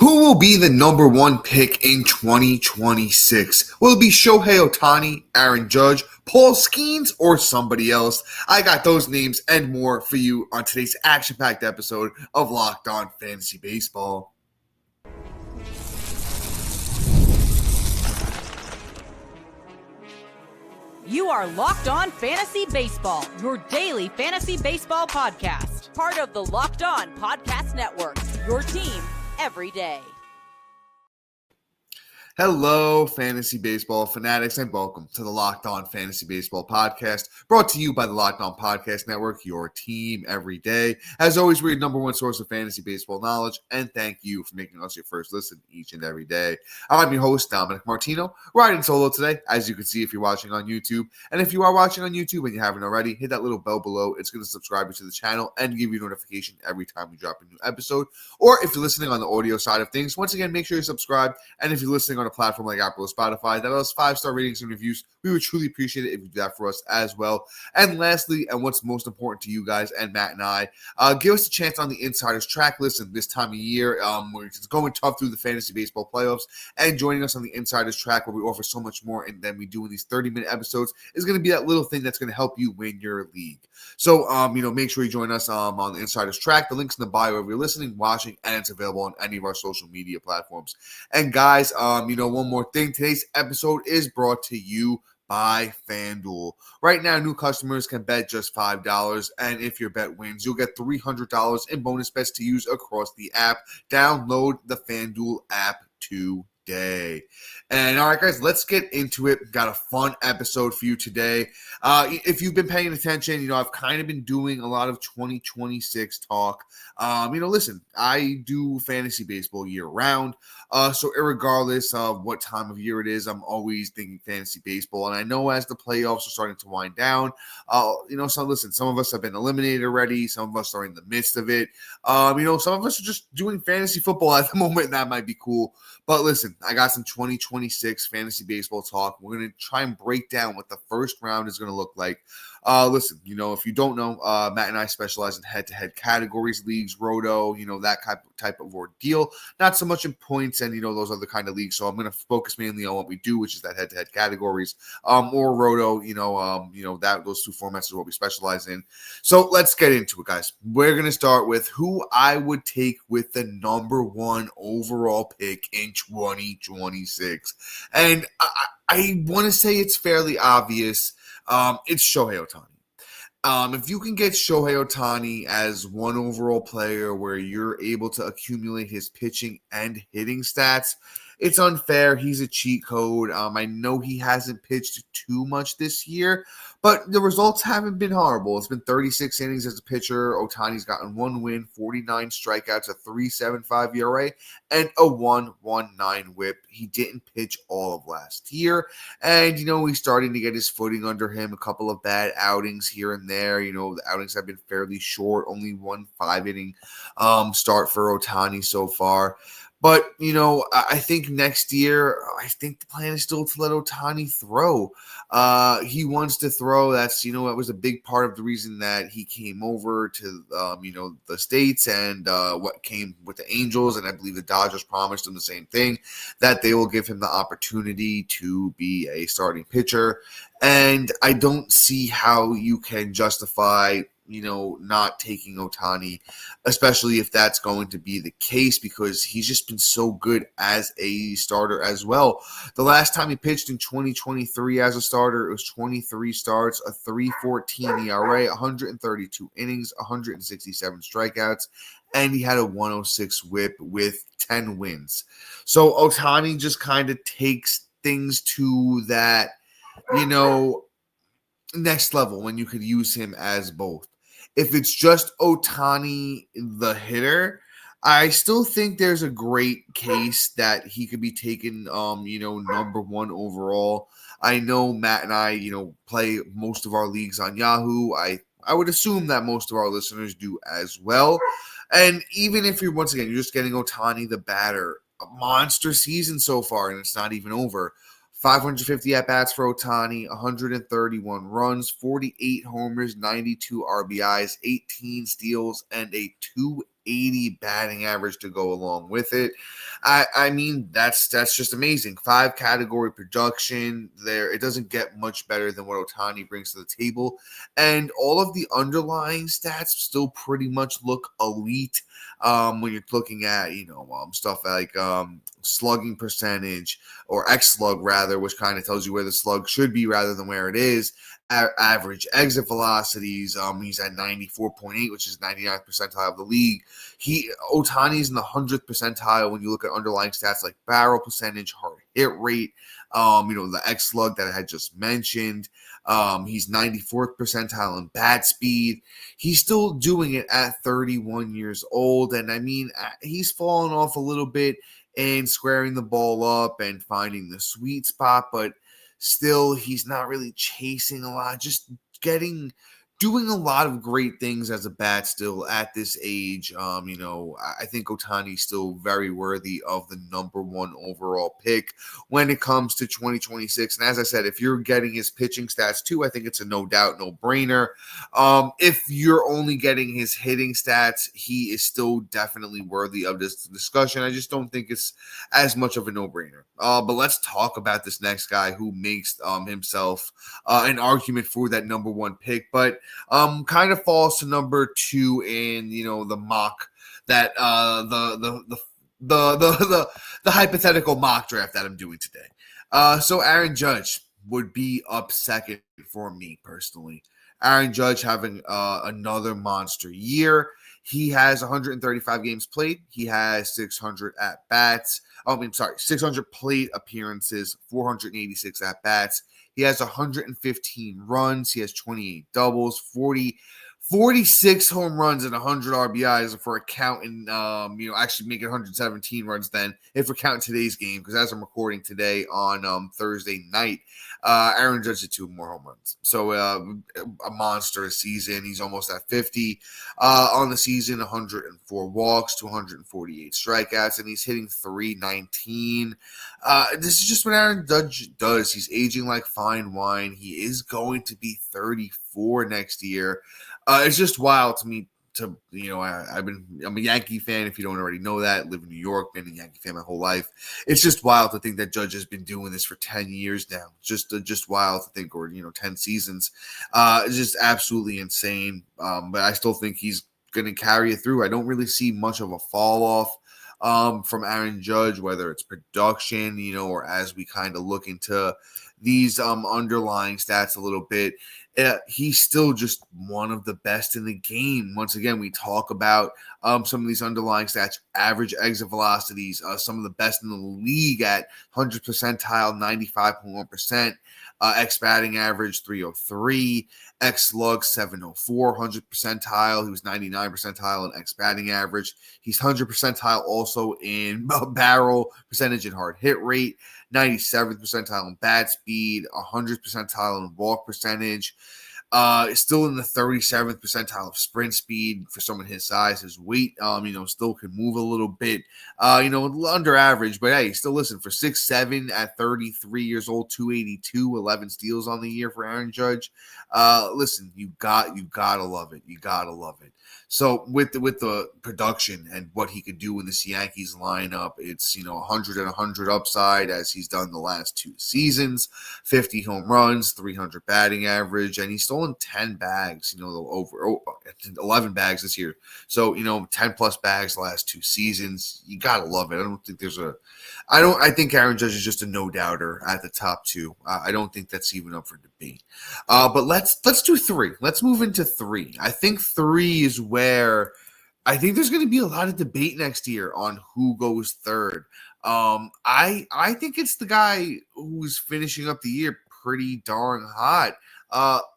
Who will be the number one pick in 2026? Will it be Shohei Ohtani, Aaron Judge, Paul Skenes, or somebody else? I got those names and more for you on today's action-packed episode of Locked On Fantasy Baseball. You are Locked On Fantasy Baseball, your daily fantasy baseball podcast. Part of the Locked On Podcast Network, your team every day. Hello, fantasy baseball fanatics, and welcome to the Locked On Fantasy Baseball podcast, brought to you by the Locked On Podcast Network, your team every day. As always, we're your number one source of fantasy baseball knowledge, and thank you for making us your first listen each and every day. I'm your host, Dominick Martino, riding solo today, as you can see if you're watching on YouTube. And if you are watching on YouTube and you haven't already, hit that little bell below. It's going to subscribe you to the channel and give you a notification every time we drop a new episode. Or if you're listening on the audio side of things, once again, make sure you subscribe. And if you're listening on a platform like Apple or Spotify that allows 5-star ratings and reviews, we would truly appreciate it if you do that for us as well. And lastly, and what's most important to you guys and Matt and I, give us a chance on the Insiders track list. And this time of year, we're just going tough through the fantasy baseball playoffs, and joining us on the Insiders track where we offer so much more than we do in these 30-minute episodes is going to be that little thing that's going to help you win your league. So, make sure you join us on the Insiders track. The link's in the bio if you're listening, watching, and it's available on any of our social media platforms. And guys, one more thing. Today's episode is brought to you by FanDuel. Right now, new customers can bet just $5, and if your bet wins, you'll get $300 in bonus bets to use across the app. Download the FanDuel app today. And all right, guys, let's get into it. Got a fun episode for you today. If you've been paying attention, I've kind of been doing a lot of 2026 talk. Listen, I do fantasy baseball year round. So irregardless of what time of year it is, I'm always thinking fantasy baseball. And I know as the playoffs are starting to wind down, some of us have been eliminated already. Some of us are in the midst of it. Some of us are just doing fantasy football at the moment, and that might be cool. But listen, I got some 2026 fantasy baseball talk. We're going to try and break down what the first round is going to look like. Listen, if you don't know, Matt and I specialize in head-to-head categories, leagues, roto, that type of ordeal. Not so much in points and, those other kind of leagues. So I'm going to focus mainly on what we do, which is that head-to-head categories, or roto, those two formats is what we specialize in. So let's get into it, guys. We're going to start with who I would take with the number one overall pick in 2026. And I want to say it's fairly obvious. It's Shohei Ohtani. If you can get Shohei Ohtani as one overall player where you're able to accumulate his pitching and hitting stats, it's unfair. He's a cheat code. I know he hasn't pitched too much this year, but the results haven't been horrible. It's been 36 innings as a pitcher. Ohtani's gotten 1 win, 49 strikeouts, a 3.75 ERA, and a 1.19 whip. He didn't pitch all of last year, and, he's starting to get his footing under him. A couple of bad outings here and there. The outings have been fairly short, only 1 5-inning start for Ohtani so far. But, I think next year, the plan is still to let Ohtani throw. He wants to throw. That's, that was a big part of the reason that he came over to, the States and what came with the Angels. And I believe the Dodgers promised him the same thing, that they will give him the opportunity to be a starting pitcher. And I don't see how you can justify not taking Ohtani, especially if that's going to be the case, because he's just been so good as a starter as well. The last time he pitched in 2023 as a starter, it was 23 starts, a 3.14 ERA, 132 innings, 167 strikeouts, and he had a 106 whip with 10 wins. So Ohtani just kind of takes things to that, next level when you could use him as both. If it's just Ohtani, the hitter, I still think there's a great case that he could be taken, number one overall. I know Matt and I, play most of our leagues on Yahoo. I would assume that most of our listeners do as well. And even if you're just getting Ohtani, the batter, a monster season so far, and it's not even over. 550 at-bats for Ohtani, 131 runs, 48 homers, 92 RBIs, 18 steals, and a .280 batting average to go along with it. I mean, that's just amazing. 5 category production there. It doesn't get much better than what Ohtani brings to the table. And all of the underlying stats still pretty much look elite when you're looking at, stuff like slugging percentage or X-slug rather, which kind of tells you where the slug should be rather than where it is. Average exit velocities. He's at 94.8, which is 99th percentile of the league. Ohtani's in the 100th percentile when you look at underlying stats like barrel percentage, hard hit rate, the X slug that I had just mentioned. He's 94th percentile in bat speed. He's still doing it at 31 years old. And I mean, he's fallen off a little bit and squaring the ball up and finding the sweet spot, but still, he's not really chasing a lot, just doing a lot of great things as a bat still at this age. I think Ohtani's still very worthy of the number 1 overall pick when it comes to 2026. And as I said, if you're getting his pitching stats too, I think it's a no doubt, no brainer. If you're only getting his hitting stats, he is still definitely worthy of this discussion. I just don't think it's as much of a no brainer. But let's talk about this next guy who makes himself an argument for that number 1 pick, but kind of falls to number 2 in the mock that the hypothetical mock draft that I'm doing today. So Aaron Judge would be up second for me personally. Aaron Judge having another monster year. He has 135 games played. He has 600 at-bats. 600 plate appearances, 486 at-bats. He has 115 runs. He has 28 doubles, 46 home runs and 100 RBIs for a count in, actually making 117 runs then if we're counting today's game, because as I'm recording today on Thursday night, Aaron Judge had 2 more home runs. So a monster season. He's almost at 50 on the season, 104 walks, 248 strikeouts, and he's hitting .319. This is just what Aaron Judge does. He's aging like fine wine. He is going to be 34 next year. It's just wild to me I'm a Yankee fan, if you don't already know that. Live in New York, been a Yankee fan my whole life. It's just wild to think that Judge has been doing this for 10 years now. Just wild to think, or 10 seasons. It's just absolutely insane. But I still think he's going to carry it through. I don't really see much of a fall off from Aaron Judge, whether it's production, or as we kind of look into these underlying stats a little bit. He's still just one of the best in the game. Once again, we talk about some of these underlying stats, average exit velocities, some of the best in the league at 100 percentile, 95.1%, X batting average 303, X slug 704, 100 percentile. He was 99 percentile in X batting average. He's 100 percentile also in barrel percentage and hard hit rate, 97th percentile in bat speed, 100th percentile in walk percentage. Still in the 37th percentile of sprint speed for someone his size. His weight, still can move a little bit, under average. But hey, still listen, for 6'7" at 33 years old, 282, 11 steals on the year for Aaron Judge. Listen, you gotta love it. You gotta love it. So with the production and what he could do in this Yankees lineup, it's 100 and 100 upside as he's done the last 2 seasons, 50 home runs, 300 batting average, and he's stolen 10 bags, over 11 bags this year. So 10 plus bags the last 2 seasons. You gotta love it. I think Aaron Judge is just a no doubter at the top 2. I don't think that's even up for debate. But let's do 3. Let's move into 3. I think 3 is where I think there's going to be a lot of debate next year on who goes third. I think it's the guy who's finishing up the year pretty darn hot.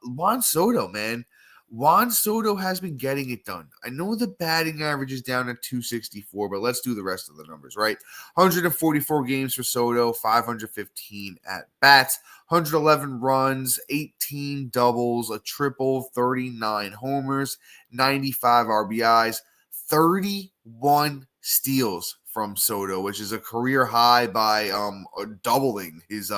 Juan Soto, man. Juan Soto has been getting it done. I know the batting average is down at 264, but let's do the rest of the numbers, right? 144 games for Soto, 515 at bats, 111 runs, 18 doubles, a triple, 39 homers, 95 RBIs, 31 steals from Soto, which is a career high by doubling his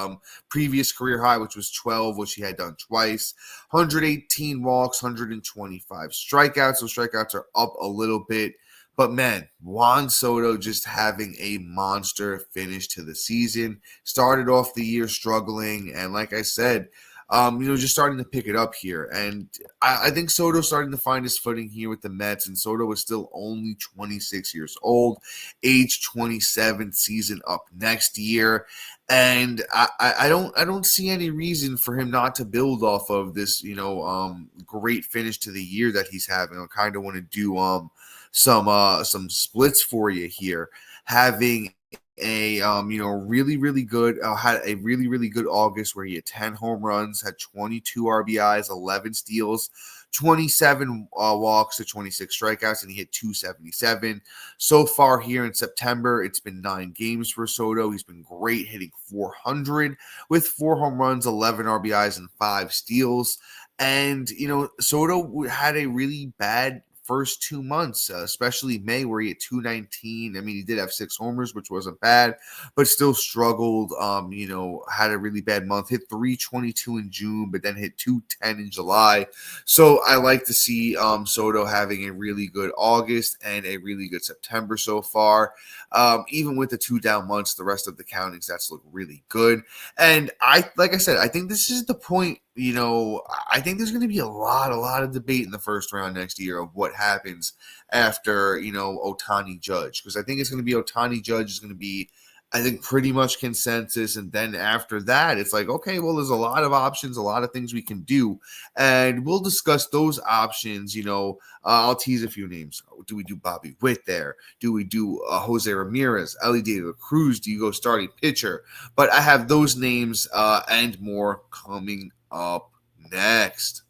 previous career high, which was 12, which he had done twice. 118 walks, 125 strikeouts. So strikeouts are up a little bit, But man, Juan Soto just having a monster finish to the season. Started off the year struggling, and like I said, just starting to pick it up here. And I think Soto's starting to find his footing here with the Mets, and Soto is still only 26 years old, age 27, season up next year. And I don't see any reason for him not to build off of this, great finish to the year that he's having. I kind of want to do some splits for you here. Having a really good had a really good August where he had 10 home runs, had 22 RBIs, 11 steals, 27 walks to 26 strikeouts, and he hit 277. So far here in September, it's been 9 games for Soto. He's been great, hitting 400 with 4 home runs, 11 RBIs, and 5 steals. And Soto had a really bad first 2 months, especially May, where he had 219. I mean, he did have 6 homers, which wasn't bad, but still struggled. Had a really bad month. Hit 322 in June, but then hit 210 in July. So I like to see Soto having a really good August and a really good September so far. Even with the 2 down months, the rest of the counting stats look really good. And like I said, I think this is the point. I think there's going to be a lot of debate in the first round next year of what happens after, Ohtani Judge. Because I think it's going to be Ohtani Judge is going to be, I think, pretty much consensus. And then after that, it's like, okay, well, there's a lot of options, a lot of things we can do. And we'll discuss those options. I'll tease a few names. Do we do Bobby Witt there? Do we do Jose Ramirez, Elly De La Cruz? Do you go starting pitcher? But I have those names and more coming up next.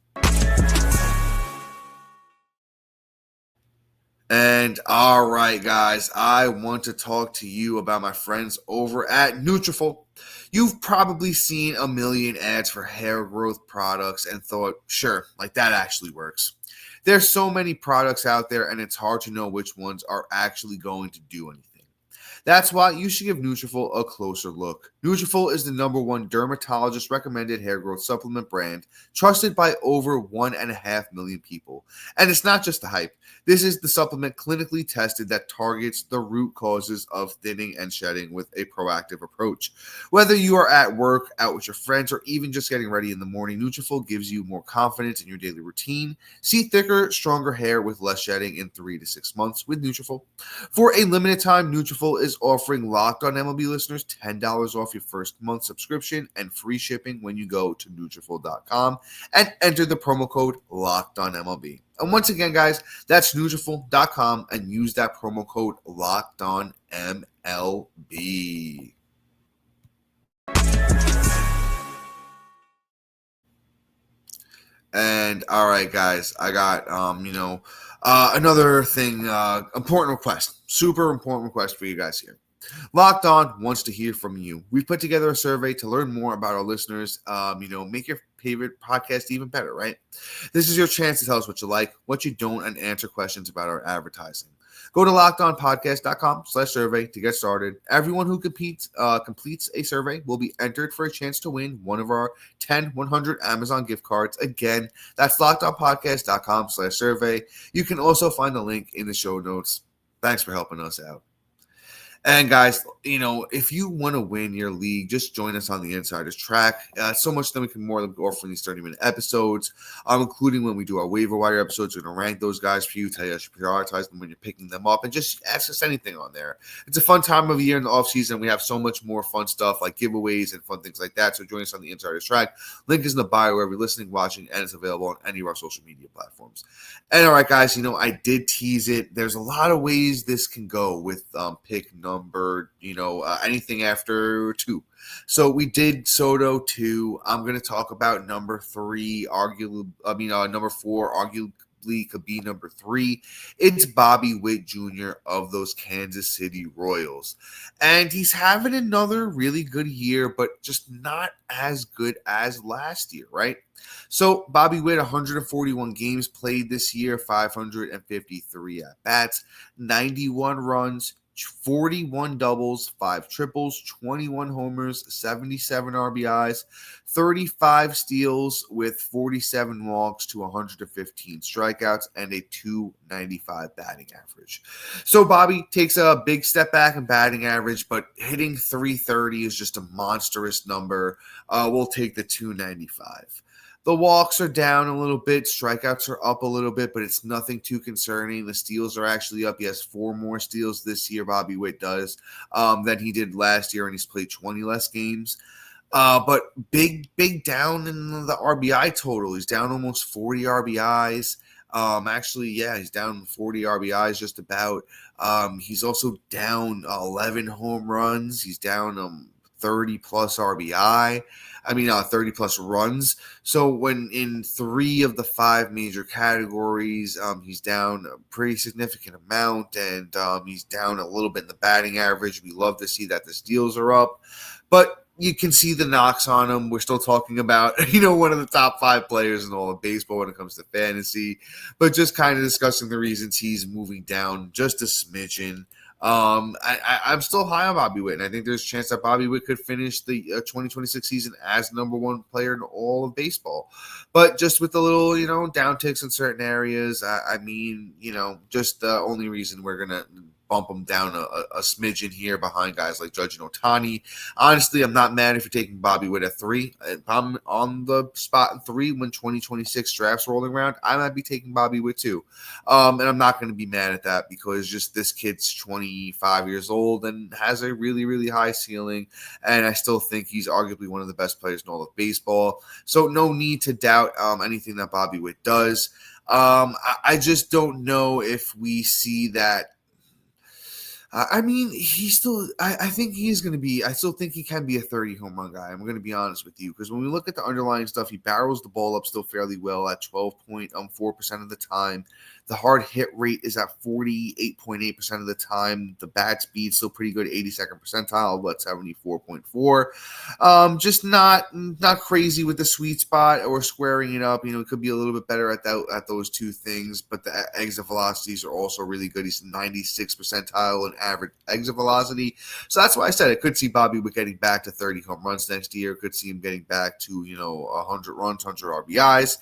And all right, guys, I want to talk to you about my friends over at Nutrafol. You've probably seen a million ads for hair growth products and thought, sure, like that actually works. There's so many products out there, and it's hard to know which ones are actually going to do anything. That's why you should give Nutrafol a closer look. Nutrafol is the #1 dermatologist-recommended hair growth supplement brand, trusted by over 1.5 million people. And it's not just the hype. This is the supplement clinically tested that targets the root causes of thinning and shedding with a proactive approach. Whether you are at work, out with your friends, or even just getting ready in the morning, Nutrafol gives you more confidence in your daily routine. See thicker, stronger hair with less shedding in 3 to 6 months with Nutrafol. For a limited time, Nutrafol is offering Locked On MLB listeners $10 off your first month subscription and free shipping when you go to Nutrafol.com and enter the promo code Locked On MLB. And once again, guys, that's Nutrafol.com and use that promo code Locked On MLB. And all right, guys, I got another thing, important request, super important request for you guys here. Locked On wants to hear from you. We've put together a survey to learn more about our listeners, make your favorite podcast even better, right? This is your chance to tell us what you like, what you don't, and answer questions about our advertising. Go to lockedonpodcast.com/survey to get started. Everyone who completes a survey will be entered for a chance to win one of our 100 Amazon gift cards. Again, that's lockedonpodcast.com/survey. You can also find the link in the show notes. Thanks for helping us out. And guys, if you want to win your league, just join us on the Insider's Track. So much that we can more than offer in these 30-minute episodes, including when we do our waiver wire episodes. We're going to rank those guys for you, tell you how to prioritize them when you're picking them up, and just ask us anything on there. It's a fun time of year in the offseason. We have so much more fun stuff like giveaways and fun things like that. So join us on the Insider's Track. Link is in the bio wherever you're listening, watching, and it's available on any of our social media platforms. And all right, guys, I did tease it. There's a lot of ways this can go with pick number, anything after 2. So we did Soto 2. I'm going to talk about number 3, number 4, arguably could be number 3. It's Bobby Witt Jr. of those Kansas City Royals. And he's having another really good year, but just not as good as last year, right? So Bobby Witt, 141 games played this year, 553 at-bats, 91 runs, 41 doubles, 5 triples, 21 homers, 77 RBIs, 35 steals with 47 walks to 115 strikeouts, and a 295 batting average. So Bobby takes a big step back in batting average, but hitting 330 is just a monstrous number. We'll take the 295. The walks are down a little bit. Strikeouts are up a little bit, but it's nothing too concerning. The steals are actually up. He has 4 more steals this year, Bobby Witt does, than he did last year, and he's played 20 less games. But big down in the RBI total. He's down almost 40 RBIs. He's down 40 RBIs just about. He's also down 11 home runs. He's down 30 plus RBI. 30 plus runs. So when in 3 of the 5 major categories, he's down a pretty significant amount, and he's down a little bit in the batting average. We love to see that the steals are up, but you can see the knocks on him. We're still talking about, one of the top 5 players in all of baseball when it comes to fantasy, but just kind of discussing the reasons he's moving down just a smidgen. I'm still high on Bobby Witt, and I think there's a chance that Bobby Witt could finish the 2026 season as number 1 player in all of baseball. But just with the little, downticks in certain areas, just the only reason we're going to bump him down a smidgen here behind guys like Judge and Ohtani. Honestly, I'm not mad if you're taking Bobby Witt at 3. If I'm on the spot in 3 when 2026 drafts rolling around, I might be taking Bobby Witt too. And I'm not going to be mad at that because just this kid's 25 years old and has a really, really high ceiling. And I still think he's arguably one of the best players in all of baseball. So no need to doubt anything that Bobby Witt does. I just don't know if we see that. I think he's going to be, I still think he can be a 30 home run guy. I'm going to be honest with you, because when we look at the underlying stuff, he barrels the ball up still fairly well at 12.4% of the time. The hard hit rate is at 48.8% of the time. The bat speed still pretty good, 82nd percentile, but 74.4. Just not crazy with the sweet spot or squaring it up. It could be a little bit better at those 2 things, but the exit velocities are also really good. He's 96th percentile in average exit velocity. So that's why I said I could see Bobby Witt getting back to 30 home runs next year. Could see him getting back to, 100 runs, 100 RBIs.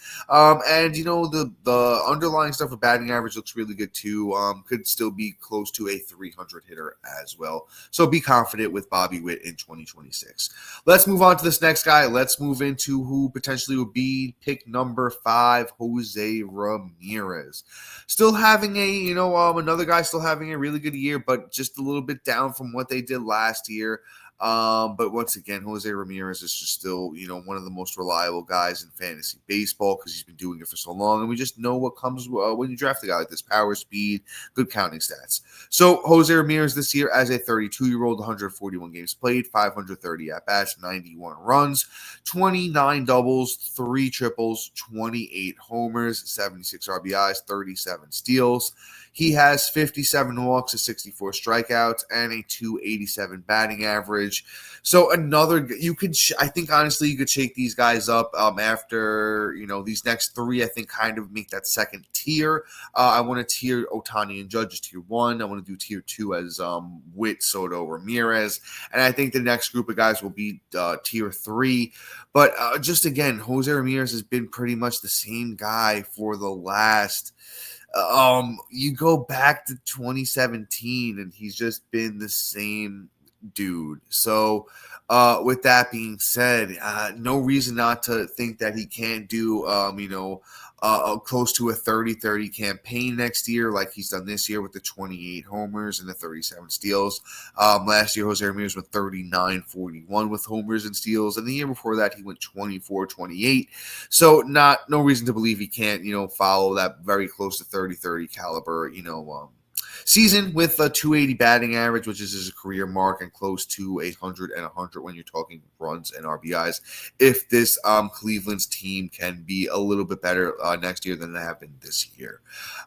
The underlying stuff with batting average looks really good too. Could still be close to a 300 hitter as well. So be confident with Bobby Witt in 2026. Let's move on to this next guy. Let's move into who potentially would be pick number 5, Jose Ramirez. Still having another guy still having a really good year, but just a little bit down from what they did last year. But once again, Jose Ramirez is just still, one of the most reliable guys in fantasy baseball because he's been doing it for so long. And we just know what comes when you draft a guy like this: power, speed, good counting stats. So Jose Ramirez this year as a 32-year-old, 141 games played, 530 at-bats, 91 runs, 29 doubles, 3 triples, 28 homers, 76 RBIs, 37 steals. He has 57 walks to 64 strikeouts and a 287 batting average. So I think honestly you could shake these guys up after, these next 3, I think kind of make that second tier. I want to tier Ohtani and Judge as tier 1. I want to do tier 2 as Witt, Soto, Ramirez. And I think the next group of guys will be tier 3. But just again, Jose Ramirez has been pretty much the same guy for the last you go back to 2017 and he's just been the same dude. So with that being said, no reason not to think that he can't do close to a 30-30 campaign next year like he's done this year with the 28 homers and the 37 steals. Last year Jose Ramirez went 39-41 with homers and steals, and the year before that he went 24-28. So no reason to believe he can't follow that very close to 30-30 caliber season with a 280 batting average, which is his career mark, and close to 100 and 100 when you're talking runs and RBIs. If this Cleveland's team can be a little bit better next year than they have been this year.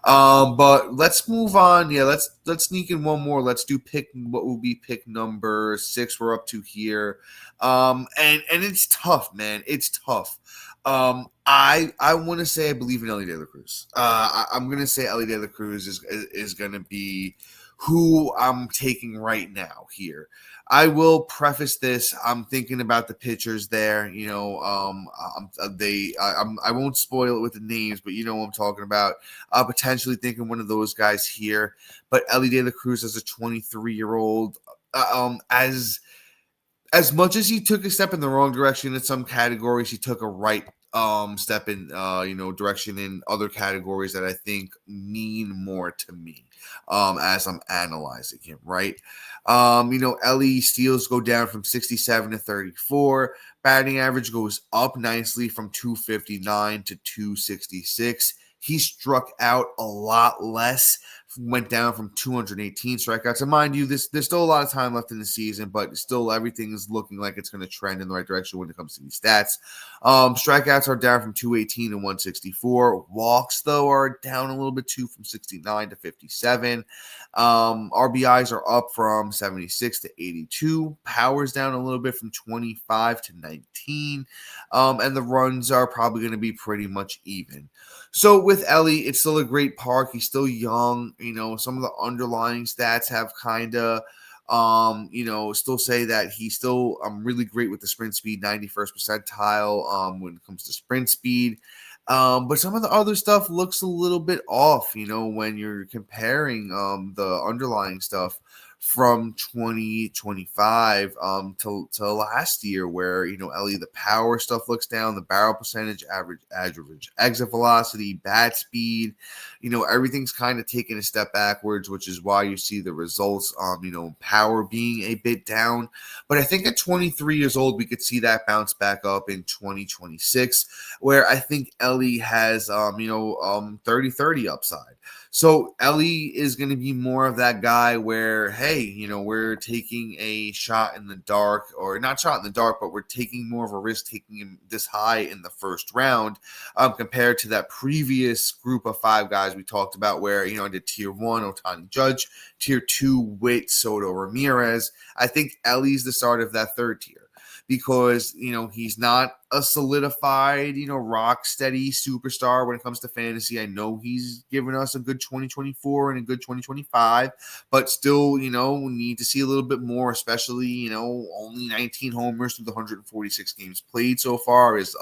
But let's move on. Yeah, let's sneak in one more. Let's do what will be pick number 6. We're up to here. And it's tough, man. It's tough. I want to say I believe in Elly De La Cruz. I'm going to say Elly De La Cruz is going to be who I'm taking right now here. I will preface this. I'm thinking about the pitchers there. I won't spoil it with the names, but you know what I'm talking about. Potentially thinking one of those guys here. But Elly De La Cruz as a 23-year-old, as much as he took a step in the wrong direction in some categories, he took a right step in direction in other categories that I think mean more to me as I'm analyzing him, right? Elly steals go down from 67 to 34. Batting average goes up nicely from 259 to 266. He struck out a lot less, went down from 218 strikeouts. And mind you, there's still a lot of time left in the season, but still everything is looking like it's going to trend in the right direction when it comes to these stats. Strikeouts are down from 218 to 164. Walks, though, are down a little bit too, from 69 to 57. RBIs are up from 76 to 82. Power's down a little bit from 25 to 19. And the runs are probably going to be pretty much even. So with Elly, it's still a great park. He's still young. Some of the underlying stats have kind of, still say that he's still really great with the sprint speed, 91st percentile when it comes to sprint speed. But some of the other stuff looks a little bit off, when you're comparing the underlying stuff from 2025 to last year, where Elly, the power stuff looks down, the barrel percentage, average exit velocity, bat speed, everything's kind of taking a step backwards, which is why you see the results power being a bit down. But I think at 23 years old, we could see that bounce back up in 2026, where I think Elly has 30-30 upside. So Elly is going to be more of that guy where, hey, we're taking a shot in the dark, or not shot in the dark, but we're taking more of a risk taking him this high in the first round compared to that previous group of 5 guys we talked about where, I did tier 1, Ohtani Judge, tier 2, Witt, Soto, Ramirez. I think Elly's the start of that third tier. Because, he's not a solidified, rock steady superstar when it comes to fantasy. I know he's given us a good 2024 and a good 2025, but still, we need to see a little bit more, especially, only 19 homers through the 146 games played so far is,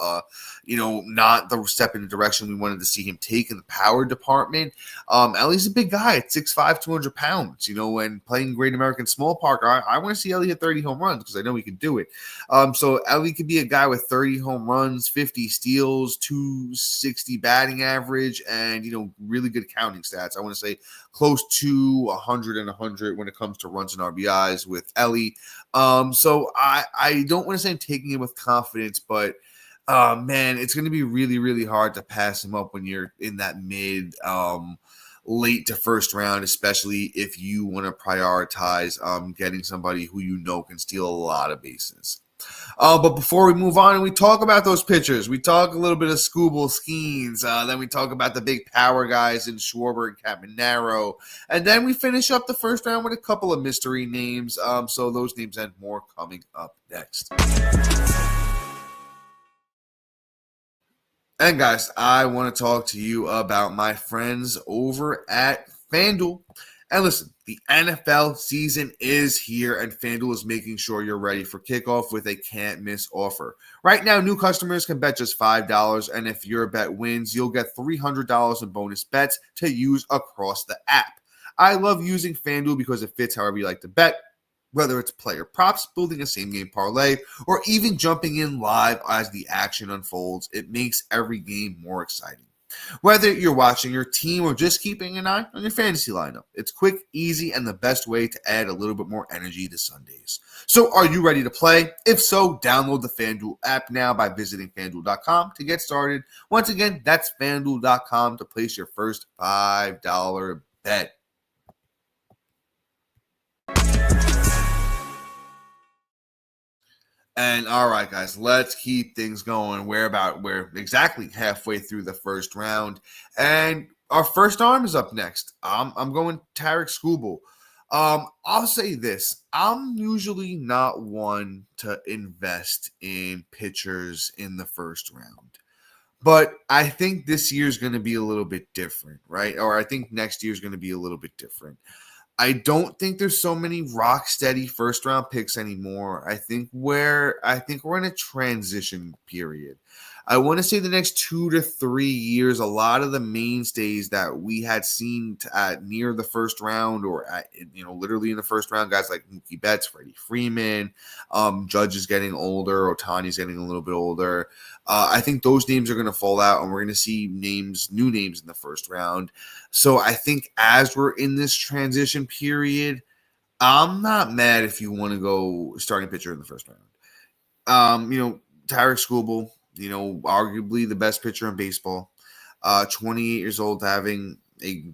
not the step in the direction we wanted to see him take in the power department. Elly's a big guy at 6'5", 200 pounds, when playing Great American Small Park. I want to see Elly hit 30 home runs because I know he can do it. So Elly could be a guy with 30 home runs, 50 steals, 260 batting average, and, really good counting stats. I want to say close to 100 and 100 when it comes to runs and RBIs with Elly. So I don't want to say I'm taking it with confidence, but man, it's going to be really, really hard to pass him up when you're in that mid late to first round, especially if you want to prioritize getting somebody who can steal a lot of bases. But before we move on and we talk about those pitchers, we talk a little bit of Skubal, Skenes, then we talk about the big power guys in Schwarber and Caminero, and then we finish up the first round with a couple of mystery names. So those names and more coming up next. And guys, I want to talk to you about my friends over at FanDuel. And listen, the NFL season is here, and FanDuel is making sure you're ready for kickoff with a can't-miss offer. Right now, new customers can bet just $5, and if your bet wins, you'll get $300 in bonus bets to use across the app. I love using FanDuel because it fits however you like to bet, whether it's player props, building a same-game parlay, or even jumping in live as the action unfolds. It makes every game more exciting. Whether you're watching your team or just keeping an eye on your fantasy lineup, it's quick, easy, and the best way to add a little bit more energy to Sundays. So are you ready to play? If so, download the FanDuel app now by visiting FanDuel.com to get started. Once again, that's FanDuel.com to place your first $5 bet. And all right, guys, let's keep things going. We're exactly halfway through the first round, and our first arm is up next. I'm going Tarik Skubal. I'll say this: I'm usually not one to invest in pitchers in the first round, but I think this year is going to be a little bit different, right? Or I think next year is going to be a little bit different. I don't think there's so many rock steady first round picks anymore. I think we're in a transition period. I want to say the next 2 to 3 years, a lot of the mainstays that we had seen at near the first round or at, literally in the first round, guys like Mookie Betts, Freddie Freeman, Judge is getting older, Ohtani's getting a little bit older. I think those names are going to fall out, and we're going to see new names in the first round. So I think as we're in this transition period, I'm not mad if you want to go starting pitcher in the first round. Tarik Skubal, arguably the best pitcher in baseball. 28 years old, having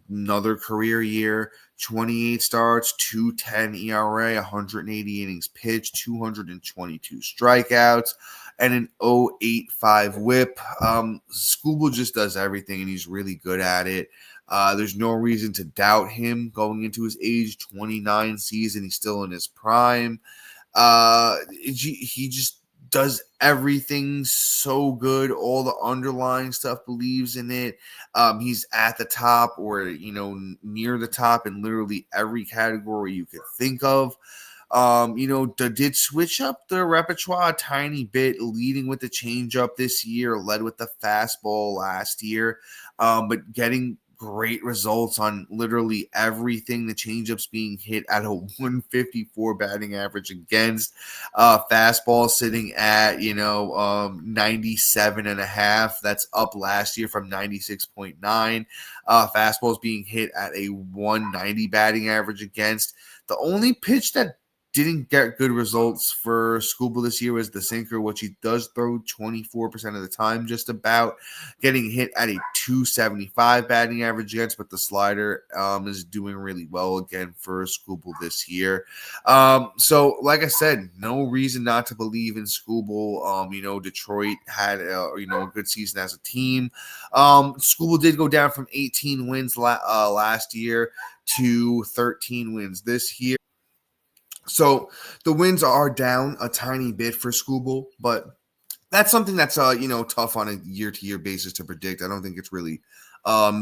another career year, 28 starts, 2.10 ERA, 180 innings pitched, 222 strikeouts, and an 0.85 whip. Skubal just does everything, and he's really good at it. There's no reason to doubt him going into his age 29 season. He's still in his prime. He just does everything so good. All the underlying stuff, believes in it. He's at the top or, near the top in literally every category you could think of. Did switch up the repertoire a tiny bit, leading with the changeup this year, led with the fastball last year, but getting great results on literally everything. The changeup's being hit at a 154 batting average against. Fastball sitting at 97.5. That's up last year from 96.9. Fastball's being hit at a 190 batting average against. The only pitch that didn't get good results for Skubal this year was the sinker, which he does throw 24% of the time, just about, getting hit at a 275 batting average against, but the slider is doing really well again for Skubal this year. So like I said, no reason not to believe in Skubal. Detroit had a good season as a team. Skubal did go down from 18 wins last year to 13 wins this year. So the wins are down a tiny bit for Skubal, but that's something that's tough on a year-to-year basis to predict. I don't think it's really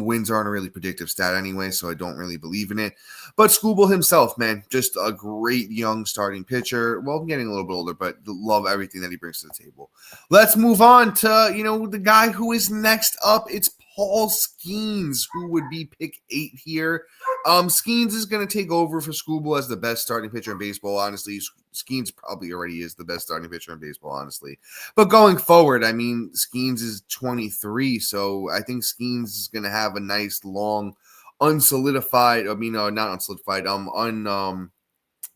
wins aren't a really predictive stat anyway, so I don't really believe in it. But Skubal himself, man, just a great young starting pitcher. Well, getting a little bit older, but love everything that he brings to the table. Let's move on to the guy who is next up. It's Paul Skenes, who would be pick 8 here. Skenes is going to take over for Skubal as the best starting pitcher in baseball. Honestly, Skenes probably already is the best starting pitcher in baseball, honestly. But going forward, I mean, Skenes is 23, so I think Skenes is going to have a nice, long, unsolidified, not unsolidified,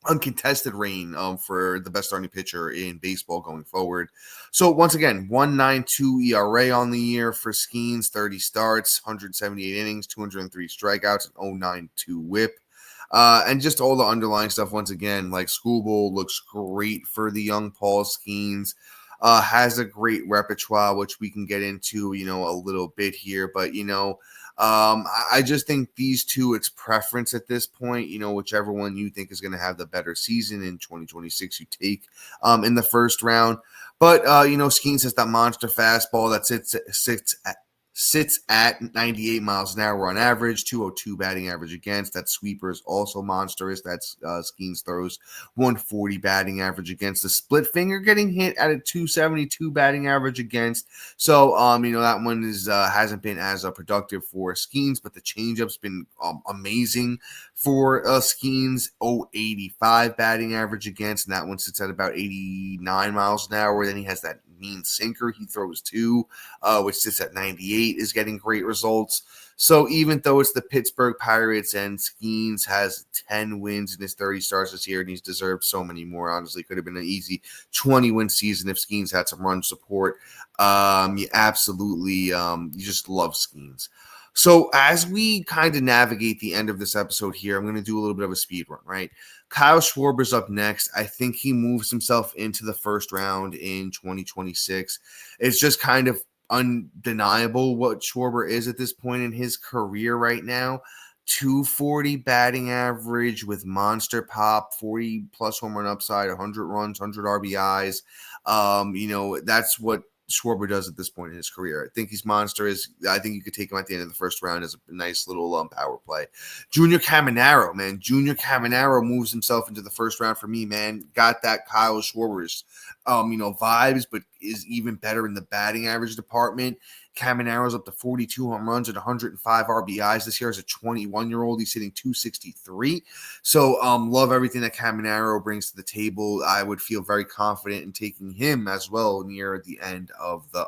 uncontested reign for the best starting pitcher in baseball going forward. So once again, 1.92 ERA on the year for Skenes, 30 starts, 178 innings, 203 strikeouts, and 0.92 whip. And just all the underlying stuff, once again, like Skubal looks great for the young Paul Skenes. Has a great repertoire, which we can get into, a little bit here. But, I just think these two, it's preference at this point, whichever one you think is going to have the better season in 2026, you take in the first round. But, Skenes has that monster fastball that sits at 98 miles an hour on average, 202 batting average against. That sweeper is also monstrous. That's Skenes throws 140 batting average against. The split finger getting hit at a 272 batting average against. So, that one is hasn't been as productive for Skenes, but the changeup's been amazing for Skenes. 0.85 batting average against, and that one sits at about 89 miles an hour. Then he has that mean sinker he throws too, which sits at 98, is getting great results. So even though it's the Pittsburgh Pirates and Skenes has 10 wins in his 30 starts this year, and he's deserved so many more, honestly, could have been an easy 20-win season if Skenes had some run support. You absolutely, you just love Skenes. So as we kind of navigate the end of this episode here, I'm going to do a little bit of a speed run, right? Kyle Schwarber's up next. I think he moves himself into the first round in 2026. It's just kind of undeniable what Schwarber is at this point in his career right now. 240 batting average with monster pop, 40 plus home run upside, 100 runs, 100 RBIs. That's what Schwarber does at this point in his career. I think he's monstrous. I think you could take him at the end of the first round as a nice little power play. Junior Caminero, man. Junior Caminero moves himself into the first round for me, man. Got that Kyle Schwarber's, vibes, but is even better in the batting average department. Caminero's up to 42 home runs and 105 RBIs this year as a 21-year-old. He's hitting 263. So love everything that Caminero brings to the table. I would feel very confident in taking him as well near the end of the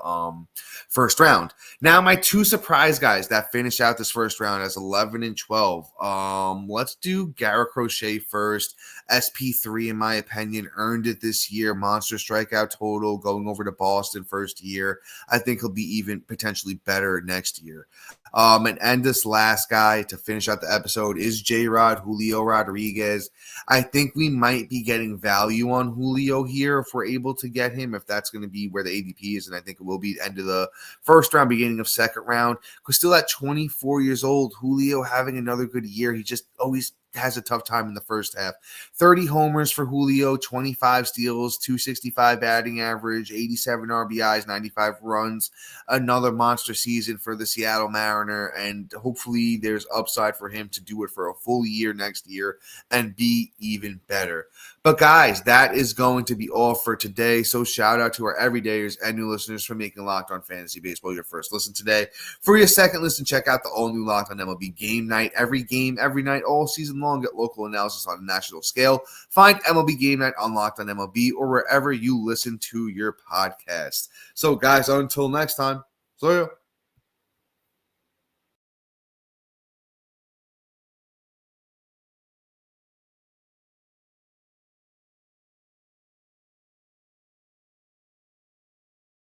first round. Now, my two surprise guys that finish out this first round as 11 and 12. Let's do Garrett Crochet first. SP3, in my opinion, earned it this year. Monster strikeout total going over to Boston first year. I think he'll be even potentially better next year. And this last guy to finish out the episode is J-Rod, Julio Rodriguez. I think we might be getting value on Julio here if we're able to get him, if that's going to be where the ADP is, and I think it will be end of the first round, beginning of second round. Because still at 24 years old, Julio having another good year. He just always has a tough time in the first half. 30 homers for Julio, 25 steals, 265 batting average, 87 RBIs, 95 runs. Another monster season for the Seattle Mariner, and hopefully there's upside for him to do it for a full year next year and be even better. But guys, that is going to be all for today. So shout out to our everydayers and new listeners for making Locked On Fantasy Baseball your first listen today. For your second listen, check out the all-new Locked On MLB Game Night. Every game, every night, all season long. Get local analysis on a national scale. Find MLB Game Night on Locked On MLB or wherever you listen to your podcast. So guys, until next time, see ya.